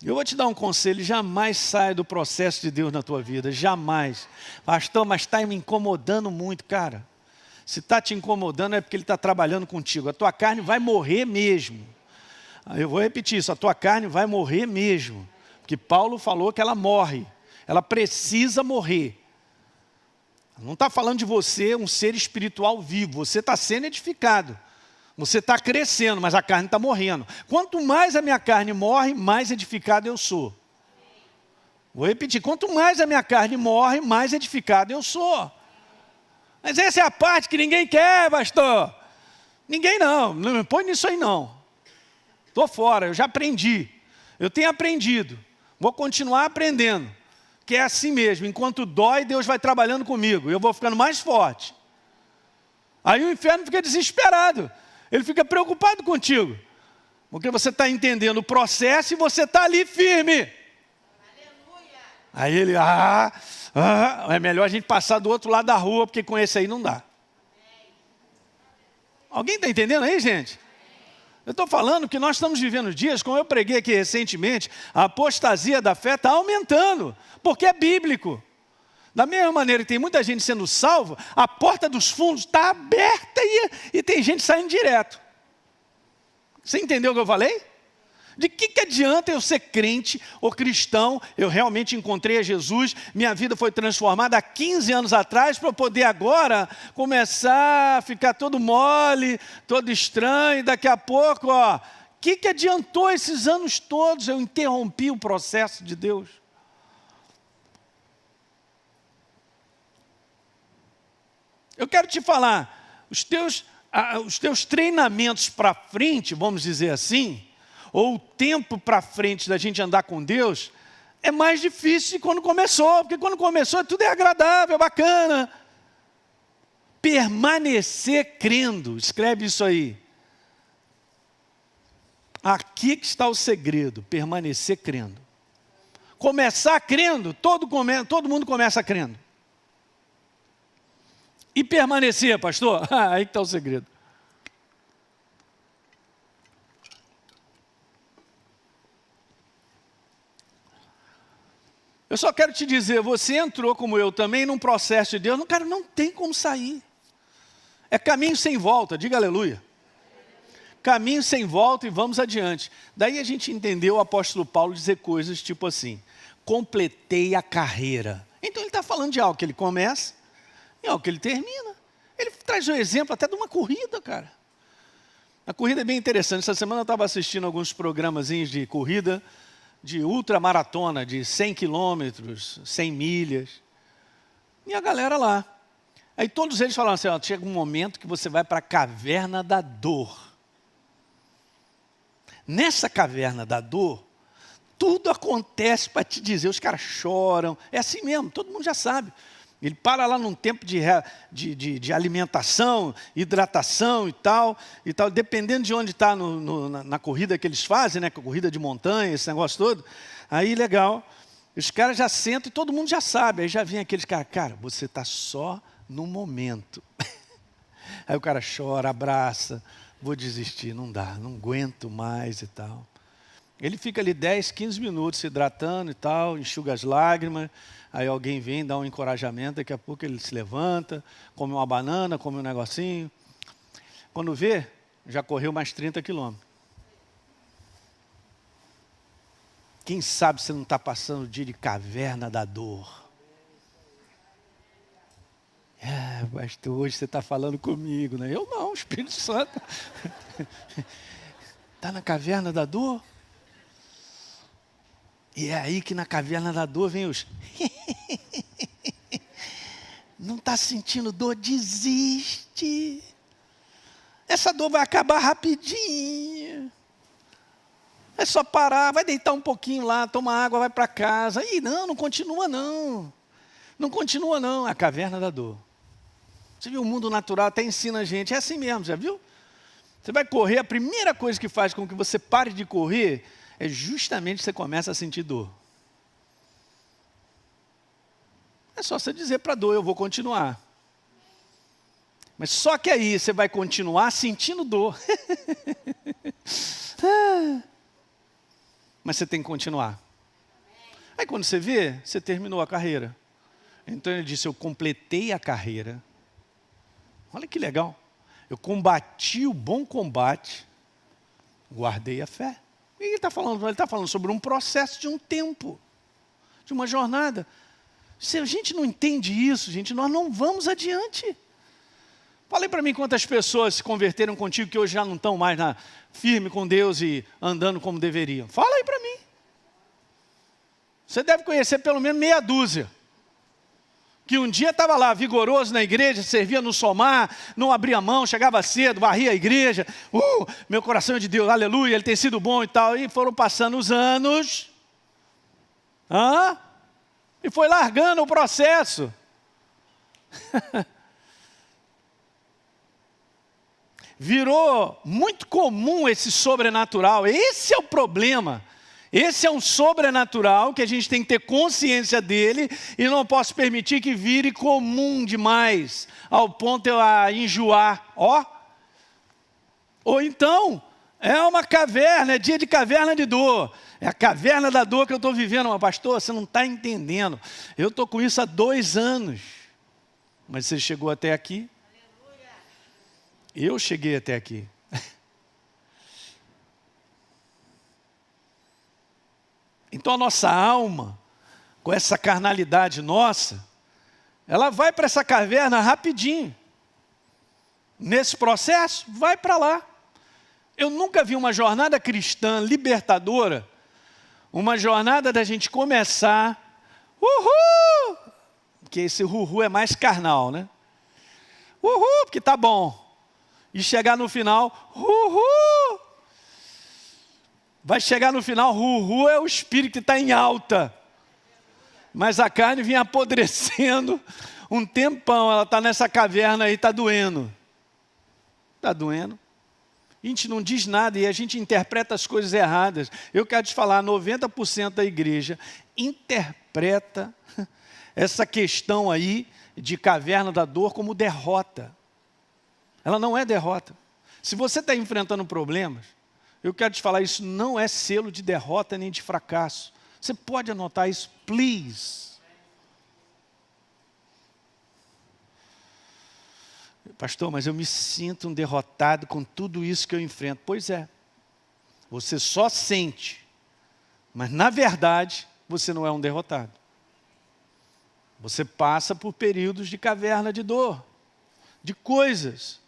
Eu vou te dar um conselho, jamais saia do processo de Deus na tua vida, jamais. Pastor, mas está me incomodando muito, cara. Se está te incomodando é porque Ele está trabalhando contigo. A tua carne vai morrer mesmo. Eu vou repetir isso, a tua carne vai morrer mesmo. Porque Paulo falou que ela morre, ela precisa morrer. Não está falando de você, um ser espiritual vivo, você está sendo edificado. Você está crescendo, mas a carne está morrendo. Quanto mais a minha carne morre, mais edificado eu sou. Vou repetir, quanto mais a minha carne morre, mais edificado eu sou. Mas essa é a parte que ninguém quer, pastor. Ninguém não me põe nisso aí não. Estou fora, eu já aprendi. Eu tenho aprendido. Vou continuar aprendendo. Que é assim mesmo, enquanto dói, Deus vai trabalhando comigo. Eu vou ficando mais forte. Aí o inferno fica desesperado. Ele fica preocupado contigo. Porque você está entendendo o processo e você está ali firme. Aleluia. Aí ele, é melhor a gente passar do outro lado da rua, porque com esse aí não dá. Alguém está entendendo aí, gente? Eu estou falando que nós estamos vivendo dias, como eu preguei aqui recentemente, a apostasia da fé está aumentando, porque é bíblico. Da mesma maneira que tem muita gente sendo salva, a porta dos fundos está aberta e tem gente saindo direto. Você entendeu o que eu falei? De que adianta eu ser crente ou cristão? Eu realmente encontrei a Jesus, minha vida foi transformada há 15 anos atrás, para eu poder agora começar a ficar todo mole, todo estranho, daqui a pouco, que adiantou esses anos todos? Eu interrompi o processo de Deus. Eu quero te falar, os teus treinamentos para frente, vamos dizer assim, ou o tempo para frente da gente andar com Deus, é mais difícil de quando começou, porque quando começou tudo é agradável, é bacana. Permanecer crendo, escreve isso aí. Aqui que está o segredo, permanecer crendo. Começar crendo, todo mundo começa crendo. E permanecer, pastor? Aí que está o segredo. Eu só quero te dizer, você entrou como eu também num processo de Deus, cara, não tem como sair. É caminho sem volta, diga aleluia. Caminho sem volta e vamos adiante. Daí a gente entendeu o apóstolo Paulo dizer coisas tipo assim, completei a carreira. Então ele está falando de algo que ele começa, e algo que ele termina. Ele traz um exemplo até de uma corrida, cara. A corrida é bem interessante. Essa semana eu estava assistindo alguns programazinhos de corrida, de ultramaratona, de 100 quilômetros, 100 milhas. E a galera lá. Aí todos eles falaram assim, chega um momento que você vai para a caverna da dor. Nessa caverna da dor, tudo acontece para te dizer. Os caras choram. É assim mesmo, todo mundo já sabe. Ele para lá num tempo de alimentação, hidratação e tal. Dependendo de onde está na corrida que eles fazem, né, corrida de montanha, esse negócio todo. Aí, legal. Os caras já sentam e todo mundo já sabe. Aí já vem aqueles caras, cara, você está só no momento. Aí o cara chora, abraça, vou desistir, não dá, não aguento mais e tal. Ele fica ali 10, 15 minutos se hidratando e tal, enxuga as lágrimas. Aí alguém vem, dá um encorajamento, daqui a pouco ele se levanta, come uma banana, come um negocinho. Quando vê, já correu mais 30 quilômetros. Quem sabe você não está passando o dia de caverna da dor? Pastor, hoje você está falando comigo, né? Eu não, o Espírito Santo. Está na caverna da dor? E é aí que na caverna da dor vem os... Não está sentindo dor? Desiste. Essa dor vai acabar rapidinho. É só parar, vai deitar um pouquinho lá, toma água, vai para casa. Ih, não continua não. Não continua não, a caverna da dor. Você viu, o mundo natural até ensina a gente, é assim mesmo, já viu? Você vai correr, a primeira coisa que faz com que você pare de correr é justamente você começa a sentir dor. É só você dizer para a dor, eu vou continuar. Mas só que aí você vai continuar sentindo dor. mas você tem que continuar. Aí quando você vê, você terminou a carreira. Então ele disse, eu completei a carreira. Olha que legal. Eu combati o bom combate, guardei a fé. E ele está falando? Ele está falando sobre um processo de um tempo, de uma jornada. Se a gente não entende isso, gente, nós não vamos adiante. Falei para mim quantas pessoas se converteram contigo que hoje já não estão mais firme com Deus e andando como deveriam. Fala aí para mim. Você deve conhecer pelo menos meia dúzia. Que um dia estava lá, vigoroso na igreja, servia no somar, não abria mão, chegava cedo, varria a igreja. Meu coração é de Deus, aleluia, ele tem sido bom e tal. E foram passando os anos. E foi largando o processo. Virou muito comum esse sobrenatural. Esse é o problema. Esse é um sobrenatural que a gente tem que ter consciência dele e não posso permitir que vire comum demais, ao ponto de eu enjoar. Ou então, é uma caverna, é dia de caverna de dor. É a caverna da dor que eu estou vivendo. Mas pastor, você não está entendendo. Eu estou com isso há 2 anos. Mas você chegou até aqui? Eu cheguei até aqui. Então a nossa alma, com essa carnalidade nossa, ela vai para essa caverna rapidinho. Nesse processo, vai para lá. Eu nunca vi uma jornada cristã libertadora, uma jornada da gente começar, porque esse é mais carnal, né? Porque tá bom. E chegar no final, vai chegar no final, é o espírito que está em alta. Mas a carne vinha apodrecendo um tempão, ela está nessa caverna aí, está doendo. Está doendo. A gente não diz nada e a gente interpreta as coisas erradas. Eu quero te falar, 90% da igreja interpreta essa questão aí de caverna da dor como derrota. Ela não é derrota. Se você está enfrentando problemas, eu quero te falar, isso não é selo de derrota nem de fracasso. Você pode anotar isso, please. Pastor, mas eu me sinto um derrotado com tudo isso que eu enfrento. Pois é, você só sente, mas na verdade, você não é um derrotado. Você passa por períodos de caverna de dor, de coisas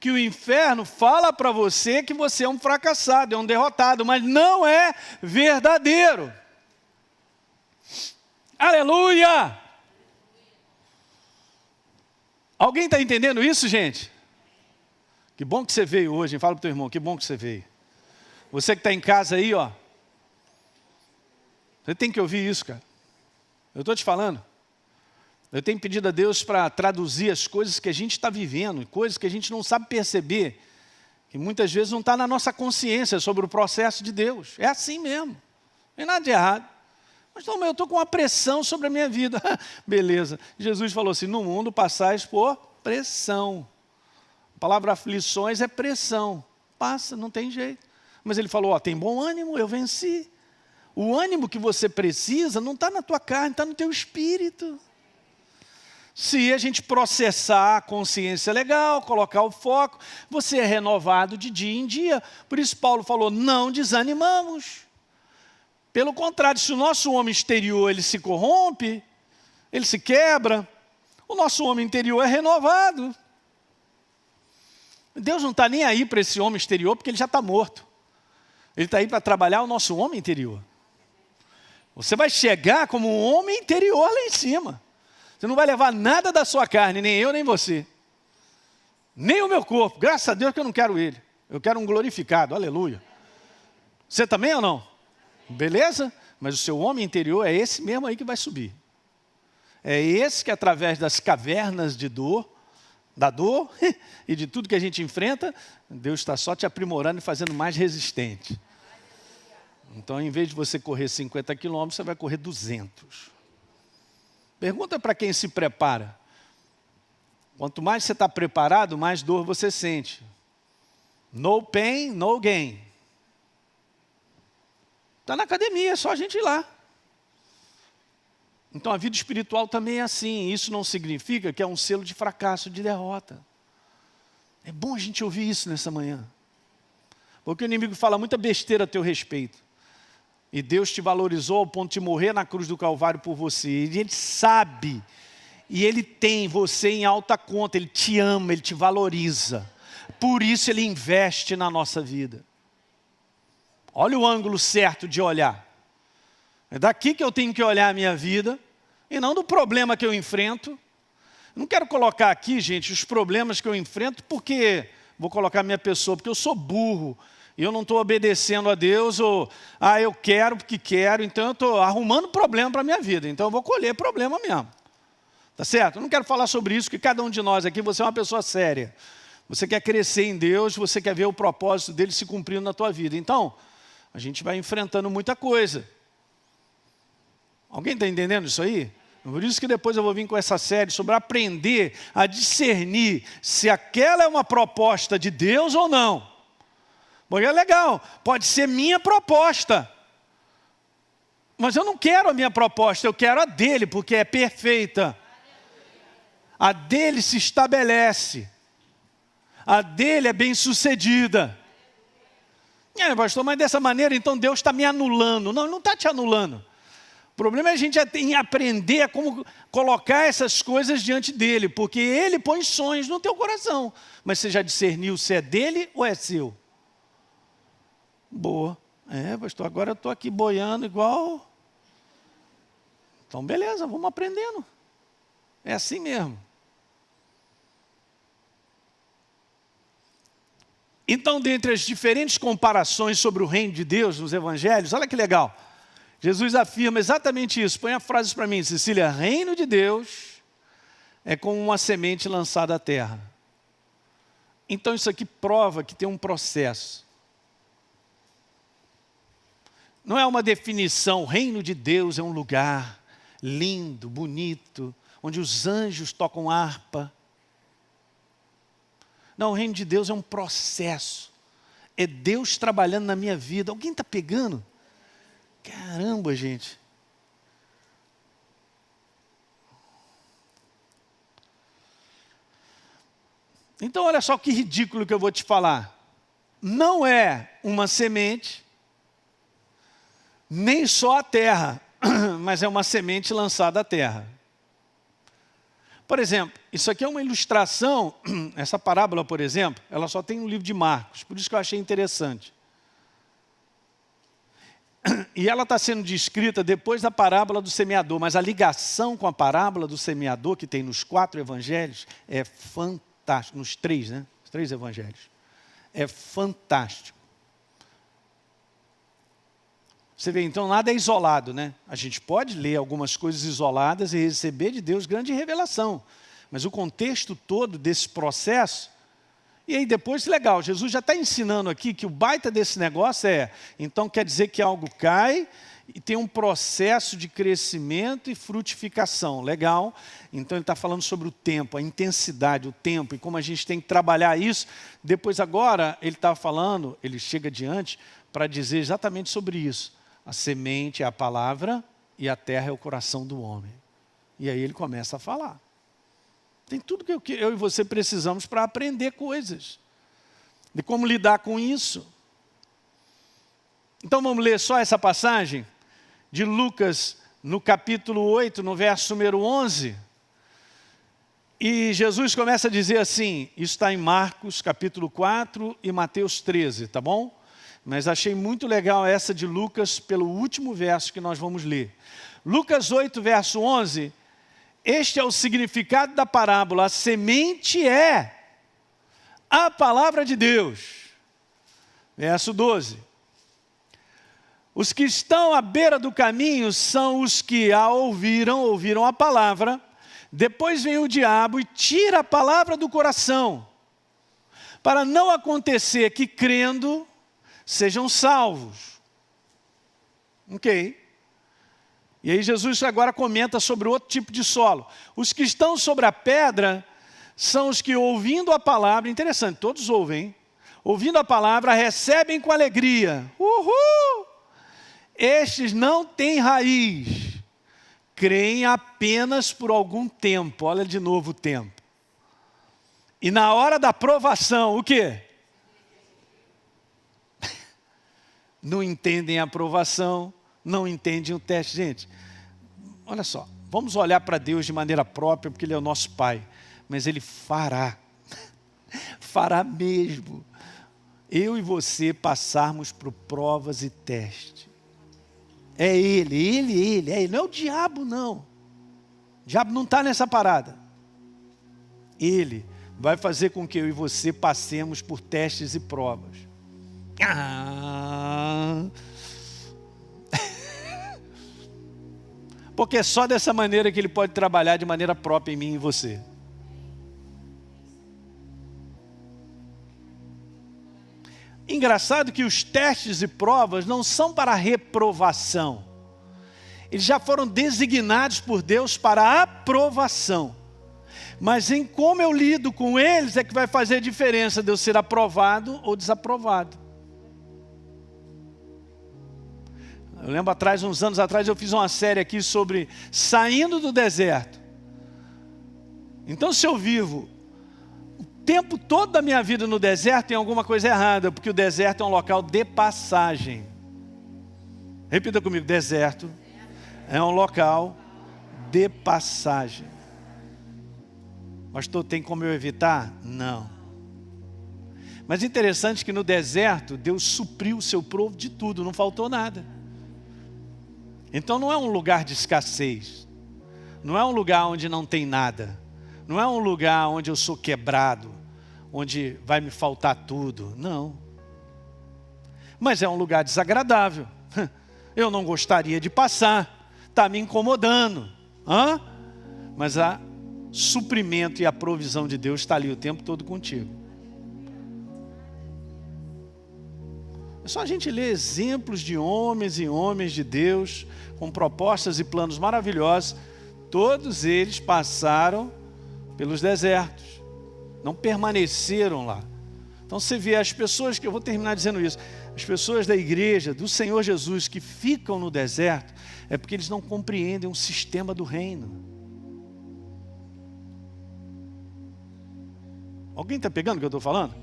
que o inferno fala para você que você é um fracassado, é um derrotado, mas não é verdadeiro. Aleluia! Alguém está entendendo isso, gente? Que bom que você veio hoje, hein? Fala para o teu irmão, que bom que você veio. Você que está em casa aí, você tem que ouvir isso, cara. Eu estou te falando. Eu tenho pedido a Deus para traduzir as coisas que a gente está vivendo, coisas que a gente não sabe perceber, que muitas vezes não está na nossa consciência sobre o processo de Deus. É assim mesmo, não tem nada de errado. Mas então, eu estou com uma pressão sobre a minha vida. Beleza, Jesus falou assim, no mundo passais por pressão. A palavra aflições é pressão, passa, não tem jeito. Mas ele falou, tem bom ânimo, eu venci. O ânimo que você precisa não está na tua carne, está no teu espírito. Se a gente processar a consciência legal, colocar o foco, você é renovado de dia em dia. Por isso Paulo falou, não desanimamos. Pelo contrário, se o nosso homem exterior ele se corrompe, ele se quebra, o nosso homem interior é renovado. Deus não está nem aí para esse homem exterior, porque ele já está morto. Ele está aí para trabalhar o nosso homem interior. Você vai chegar como um homem interior lá em cima. Você não vai levar nada da sua carne, nem eu, nem você. Nem o meu corpo. Graças a Deus que eu não quero ele. Eu quero um glorificado, aleluia. Você também ou não? Beleza? Mas o seu homem interior é esse mesmo aí que vai subir. É esse que através das cavernas de dor, da dor e de tudo que a gente enfrenta, Deus está só te aprimorando e fazendo mais resistente. Então, em vez de você correr 50 quilômetros, você vai correr 200. Pergunta para quem se prepara. Quanto mais você está preparado, mais dor você sente. No pain, no gain. Está na academia, é só a gente ir lá. Então a vida espiritual também é assim. Isso não significa que é um selo de fracasso, de derrota. É bom a gente ouvir isso nessa manhã. Porque o inimigo fala muita besteira a teu respeito. E Deus te valorizou ao ponto de morrer na cruz do Calvário por você. E Ele sabe. E Ele tem você em alta conta. Ele te ama, Ele te valoriza. Por isso Ele investe na nossa vida. Olha o ângulo certo de olhar. É daqui que eu tenho que olhar a minha vida. E não do problema que eu enfrento. Não quero colocar aqui, gente, os problemas que eu enfrento porque... Vou colocar a minha pessoa, porque eu sou burro. E eu não estou obedecendo a Deus. Ou, eu quero porque quero. Então eu estou arrumando problema para a minha vida. Então eu vou colher problema mesmo. Tá certo? Eu não quero falar sobre isso, porque cada um de nós aqui, você é uma pessoa séria. Você quer crescer em Deus, você quer ver o propósito dele se cumprindo na tua vida. Então, a gente vai enfrentando muita coisa. Alguém está entendendo isso aí? Por isso que depois eu vou vir com essa série sobre aprender a discernir se aquela é uma proposta de Deus ou não. Porque é legal, pode ser minha proposta. Mas eu não quero a minha proposta, eu quero a dele, porque é perfeita. A dele se estabelece. A dele é bem sucedida. Pastor, mas dessa maneira então Deus está me anulando. Não, ele não está te anulando. O problema é a gente aprender a como colocar essas coisas diante dele, porque ele põe sonhos no teu coração. Mas você já discerniu se é dele ou é seu? Boa. Pastor, agora eu estou aqui boiando igual. Então beleza, vamos aprendendo. É assim mesmo. Então, dentre as diferentes comparações sobre o reino de Deus nos evangelhos, olha que legal. Jesus afirma exatamente isso. Põe a frase para mim, Cecília. Reino de Deus é como uma semente lançada à terra. Então isso aqui prova que tem um processo. Não é uma definição. O reino de Deus é um lugar lindo, bonito, onde os anjos tocam harpa. Não, o reino de Deus é um processo. É Deus trabalhando na minha vida. Alguém está pegando? Caramba, gente. Então, olha só que ridículo que eu vou te falar. Não é uma semente, nem só a terra, mas é uma semente lançada à terra. Por exemplo, isso aqui é uma ilustração, essa parábola, por exemplo, ela só tem no livro de Marcos, por isso que eu achei interessante. E ela está sendo descrita depois da parábola do semeador, mas a ligação com a parábola do semeador, que tem nos 4 evangelhos, é fantástico. Nos 3, né? Os 3 evangelhos. É fantástico. Você vê, então, nada é isolado, né? A gente pode ler algumas coisas isoladas e receber de Deus grande revelação. Mas o contexto todo desse processo... E aí depois, legal, Jesus já está ensinando aqui que o baita desse negócio então quer dizer que algo cai e tem um processo de crescimento e frutificação. Legal. Então ele está falando sobre o tempo, a intensidade, o tempo e como a gente tem que trabalhar isso. Depois agora ele está falando, ele chega adiante para dizer exatamente sobre isso. A semente é a palavra e a terra é o coração do homem. E aí ele começa a falar. Tem tudo que eu e você precisamos para aprender coisas. De como lidar com isso. Então vamos ler só essa passagem de Lucas, no capítulo 8, no verso número 11. E Jesus começa a dizer assim, isso está em Marcos, capítulo 4 e Mateus 13, tá bom? Mas achei muito legal essa de Lucas pelo último verso que nós vamos ler. Lucas 8, verso 11... Este é o significado da parábola. A semente é a palavra de Deus. Verso 12. Os que estão à beira do caminho são os que a ouviram a palavra. Depois vem o diabo e tira a palavra do coração. Para não acontecer que crendo sejam salvos. Ok. E aí Jesus agora comenta sobre outro tipo de solo. Os que estão sobre a pedra são os que ouvindo a palavra, interessante, todos ouvem, hein? Ouvindo a palavra, recebem com alegria. Uhul! Estes não têm raiz, creem apenas por algum tempo. Olha de novo o tempo. E na hora da provação, o quê? Não entendem a provação, não entendem o teste. Gente, olha só, vamos olhar para Deus de maneira própria, porque Ele é o nosso Pai. Mas Ele fará, fará mesmo, eu e você passarmos por provas e testes. É Ele, não é o diabo não. O diabo não está nessa parada. Ele vai fazer com que eu e você passemos por testes e provas. Porque é só dessa maneira que Ele pode trabalhar de maneira própria em mim e em você. Engraçado que os testes e provas não são para reprovação. Eles já foram designados por Deus para aprovação. Mas em como eu lido com eles é que vai fazer a diferença de eu ser aprovado ou desaprovado. Eu lembro uns anos atrás, eu fiz uma série aqui sobre saindo do deserto. Então se eu vivo o tempo todo da minha vida no deserto, tem alguma coisa errada, porque o deserto é um local de passagem. Repita comigo, deserto é um local de passagem. Pastor, tem como eu evitar? Não. Mas interessante que no deserto, Deus supriu o seu povo de tudo, não faltou nada. Então não é um lugar de escassez. Não é um lugar onde não tem nada. Não é um lugar onde eu sou quebrado, onde vai me faltar tudo. Não. Mas é um lugar desagradável. Eu não gostaria de passar. Está me incomodando. Mas a suprimento e a provisão de Deus está ali o tempo todo contigo. É só a gente ler exemplos de homens e homens de Deus, com propostas e planos maravilhosos. Todos eles passaram pelos desertos, não permaneceram lá. Então você vê as pessoas, que eu vou terminar dizendo isso, as pessoas da igreja, do Senhor Jesus, que ficam no deserto, é porque eles não compreendem o sistema do reino. Alguém está pegando o que eu estou falando?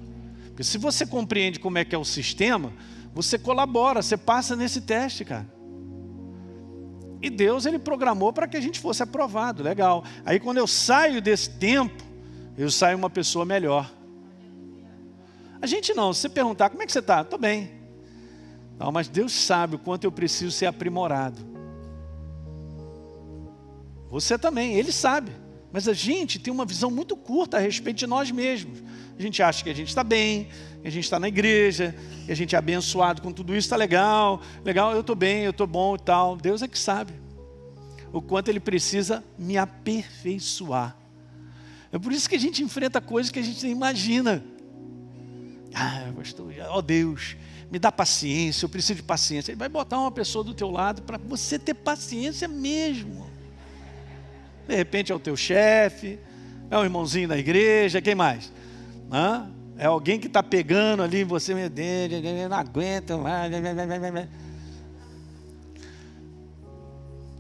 Porque se você compreende como é que é o sistema, você colabora, você passa nesse teste, cara. E Deus, Ele programou para que a gente fosse aprovado, legal. Aí quando eu saio desse tempo, eu saio uma pessoa melhor. A gente não, se você perguntar, como é que você está? Estou bem. Não, mas Deus sabe o quanto eu preciso ser aprimorado. Você também, Ele sabe. Mas a gente tem uma visão muito curta a respeito de nós mesmos. A gente acha que a gente está bem, que a gente está na igreja, que a gente é abençoado com tudo isso, está legal, eu estou bem, eu estou bom e tal. Deus é que sabe o quanto Ele precisa me aperfeiçoar. É por isso que a gente enfrenta coisas que a gente nem imagina. Pastor, Deus, me dá paciência, eu preciso de paciência. Ele vai botar uma pessoa do teu lado para você ter paciência mesmo. De repente é o teu chefe, é o irmãozinho da igreja, quem mais? É alguém que está pegando ali em você, meu Deus, eu não aguento mais.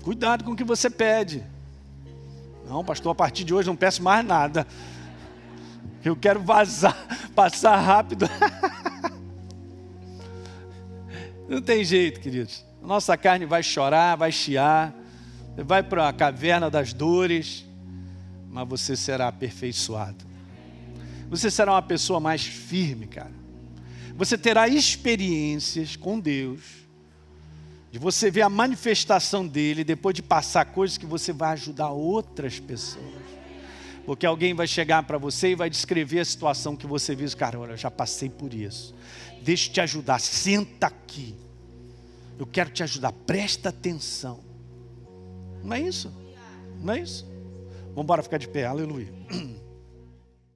Cuidado com o que você pede. Não, pastor, a partir de hoje não peço mais nada. Eu quero vazar, passar rápido. Não tem jeito, queridos. A nossa carne vai chorar, vai chiar. Você vai para a caverna das dores, mas você será aperfeiçoado. Você será uma pessoa mais firme, cara. Você terá experiências com Deus, de você ver a manifestação dEle, depois de passar coisas que você vai ajudar outras pessoas. Porque alguém vai chegar para você e vai descrever a situação que você viu. Cara, olha, eu já passei por isso. Deixa eu te ajudar, senta aqui. Eu quero te ajudar, presta atenção. Não é isso? Não é isso? Vamos embora ficar de pé, aleluia.